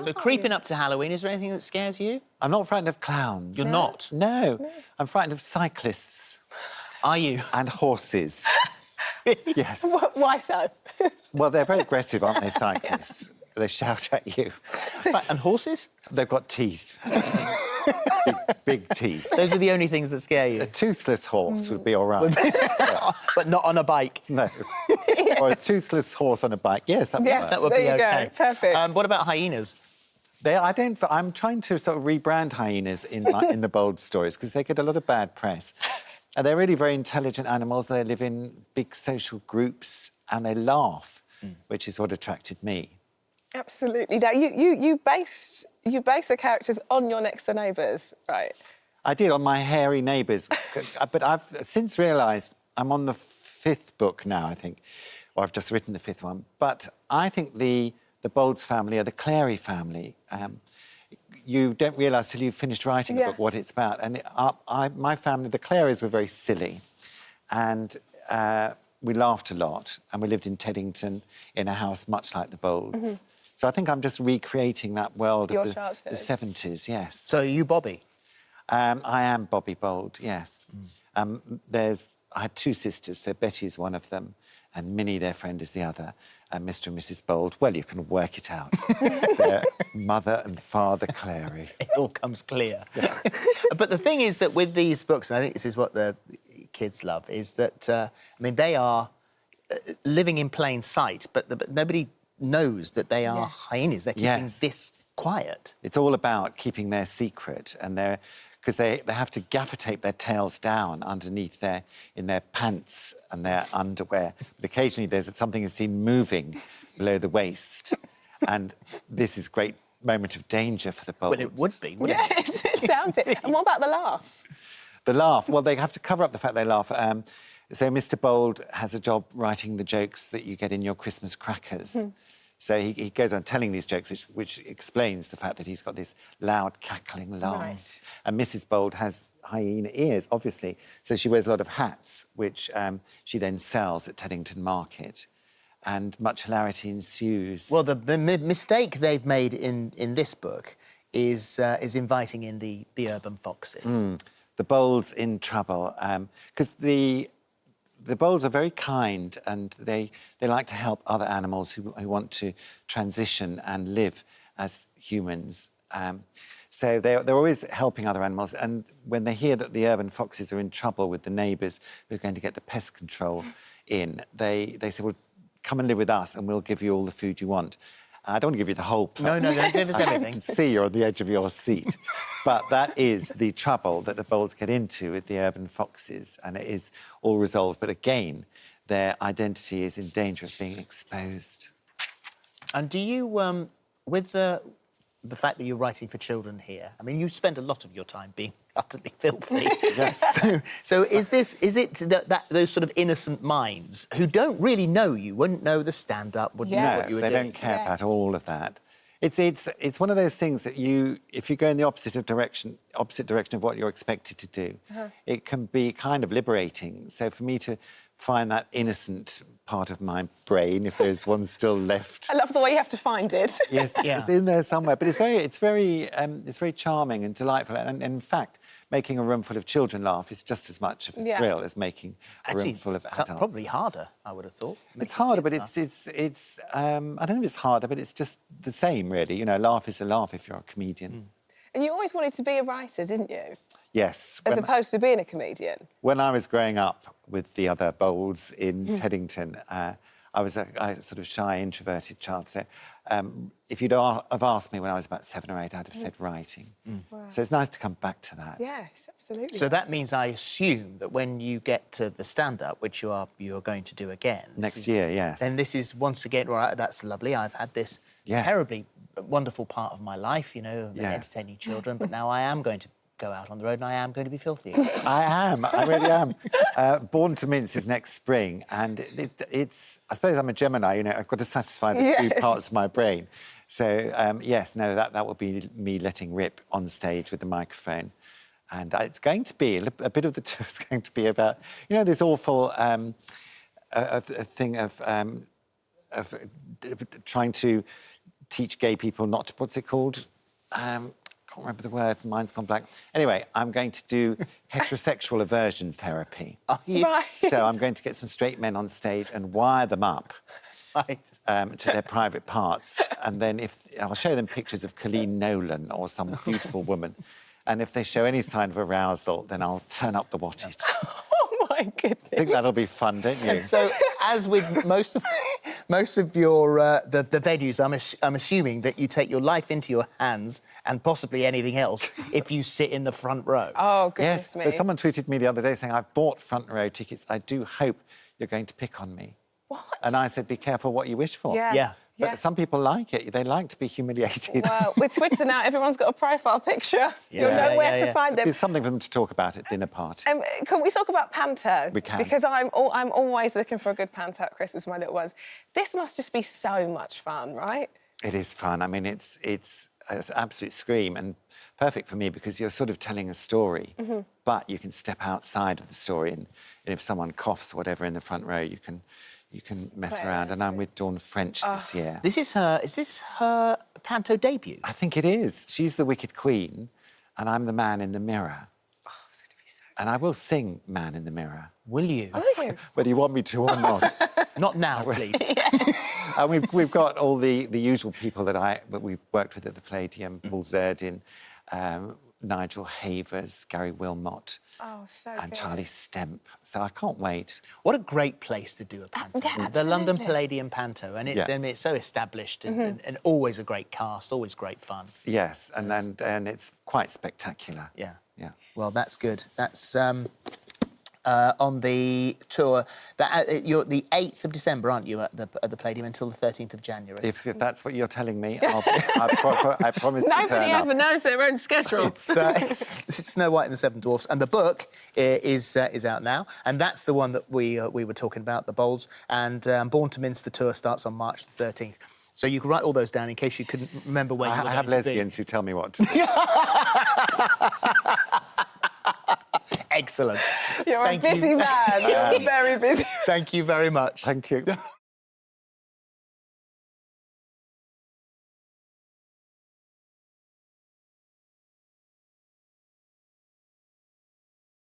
So creeping up to Halloween, is there anything that scares you? I'm not frightened of clowns. You're not? No. I'm frightened of cyclists. Are you? And horses. Yes. Why so? Well, they're very aggressive, aren't they, cyclists? They shout at you. Right, and horses? They've got teeth. big teeth. Those are the only things that scare you? A toothless horse would be all right. But not on a bike? No. Or a toothless horse on a bike. Yes, that would work. That would there be you OK. go. Perfect. What about hyenas? I'm trying to sort of rebrand hyenas in the bold stories because they get a lot of bad press. And they're really very intelligent animals. They live in big social groups and they laugh, which is what attracted me. Absolutely. Now, you based the characters on your next door neighbours, right? I did, on my hairy neighbours. But I've since realised I'm on the 5th book now, I think. Or I've just written the 5th one. But I think the Bolds family are the Clary family. You don't realise till you've finished writing a book what it's about. And my family, the Clarys, were very silly. And we laughed a lot. And we lived in Teddington in a house much like the Bolds. So I think I'm just recreating that world of the 70s, yes. So are you Bobby? I am Bobby Bold, yes. I had 2 sisters, so Betty's one of them, and Minnie, their friend, is the other, and Mr. and Mrs. Bold. Well, you can work it out. They're mother and father Clary. It all comes clear. But the thing is that with these books, and I think this is what the kids love, is that, I mean, they are living in plain sight, but nobody knows that they are hyenas. They're keeping this quiet. It's all about keeping their secret, and because they have to gaffer tape their tails down underneath in their pants and their underwear. But occasionally something is seen moving below the waist, and this is a great moment of danger for the Bolds. Well, it would be, wouldn't it? Yes, it sounds it. And what about the laugh? The laugh, well, they have to cover up the fact they laugh. So Mr. Bold has a job writing the jokes that you get in your Christmas crackers. So he goes on telling these jokes, which explains the fact that he's got this loud, cackling laugh. Right. And Mrs. Bold has hyena ears, obviously, so she wears a lot of hats, which she then sells at Teddington Market. And much hilarity ensues. Well, the mistake they've made in this book is inviting in the urban foxes. The Bolds in trouble, because the Bolds are very kind and they like to help other animals who want to transition and live as humans. So they're always helping other animals, and when they hear that the urban foxes are in trouble with the neighbours who are going to get the pest control in, they say, well, come and live with us and we'll give you all the food you want. I don't want to give you the whole plot. No, don't give us everything. I can see you're on the edge of your seat. But that is the trouble that the Bolds get into with the urban foxes, and it is all resolved. But again, their identity is in danger of being exposed. And do you, with the fact that you're writing for children here, I mean, you spend a lot of your time being utterly filthy. Yes. So is it that those sort of innocent minds who don't really know you, wouldn't know the stand-up, wouldn't know what you were doing? they don't care about all of that. It's one of those things that if you go in the opposite direction of what you're expected to do, it can be kind of liberating. So for me to find that innocent part of my brain, if there's one still left. I love the way you have to find it. Yes, it's in there somewhere. But it's very charming and delightful. And in fact, making a room full of children laugh is just as much of a thrill as making a room full of adults. Probably harder, I would have thought. It's harder, but it's I don't know if it's harder, but it's just the same, really. You know, laugh is a laugh if you're a comedian. And you always wanted to be a writer, didn't you? Yes. As opposed to being a comedian. When I was growing up with the other Bolds in Teddington, I was a sort of shy, introverted child. So if you'd have asked me when I was about 7 or 8, I'd have said writing. Wow. So it's nice to come back to that. Yes, absolutely. So that means, I assume, that when you get to the stand-up, which you're going to do again... Next year, yes. Then this is, once again, right, that's lovely. I've had this terribly wonderful part of my life, you know, entertaining children, but now I am going to go out on the road and I am going to be filthy. I really am. Born to Mince is next spring, and it's... I suppose I'm a Gemini, you know, I've got to satisfy the 2 parts of my brain. So, that will be me letting rip on stage with the microphone. And it's going to be, a bit of the tour is going to be about, you know, this awful thing of trying to teach gay people not to, what's it called? Can't remember the word, mine's gone blank. Anyway, I'm going to do heterosexual aversion therapy. Right. So I'm going to get some straight men on stage and wire them up to their private parts. And then I'll show them pictures of Colleen Nolan or some beautiful woman. And if they show any sign of arousal, then I'll turn up the wattage. Oh, my goodness. I think that'll be fun, don't you? So, as with most of your the venues, I'm assuming that you take your life into your hands and possibly anything else if you sit in the front row. Oh, goodness Yes, me. but someone tweeted me the other day saying, I've bought front row tickets. I do hope you're going to pick on me. What? And I said, be careful what you wish for. Yeah. But some people like it. They like to be humiliated. Well, with Twitter now, everyone's got a profile picture. You'll know where to find them. It's something for them to talk about at dinner parties. Can we talk about panto? We can. Because I'm always looking for a good panto at Christmas, my little ones. This must just be so much fun, right? It is fun. I mean, it's an absolute scream and perfect for me because you're sort of telling a story, but you can step outside of the story and if someone coughs or whatever in the front row, you can mess around. And I'm with Dawn French this year. Is this her panto debut? I think it is. She's the Wicked Queen and I'm the man in the mirror. Oh, it's going to be so And I will sing Man in the Mirror. Will you? Will you? Whether you want me to or not. Not now, please. And we've got all the usual people that we've worked with at the Palladium, Paul Zerdin, Nigel Havers, Gary Wilmot, and good. Charlie Stemp. So I can't wait. What a great place to do a panto. Yeah, the London absolutely. Palladium panto. And it's so established and always a great cast, always great fun. Yes, and it's quite spectacular. Yeah. Yeah. Well, that's good. That's on the tour. You're the 8th of December, aren't you, at the Palladium until the 13th of January? If that's what you're telling me, I promise to turn Nobody up. ever knows their own schedule. It's Snow White and the Seven Dwarfs, and the book is out now, and that's the one that we were talking about, the Bolds. And Born to Mince, the tour starts on March the 13th. So you can write all those down in case you couldn't remember where you were I have going to be. lesbians who tell me what to do. Excellent. You're a busy man. You're very busy. Thank you very much. Thank you.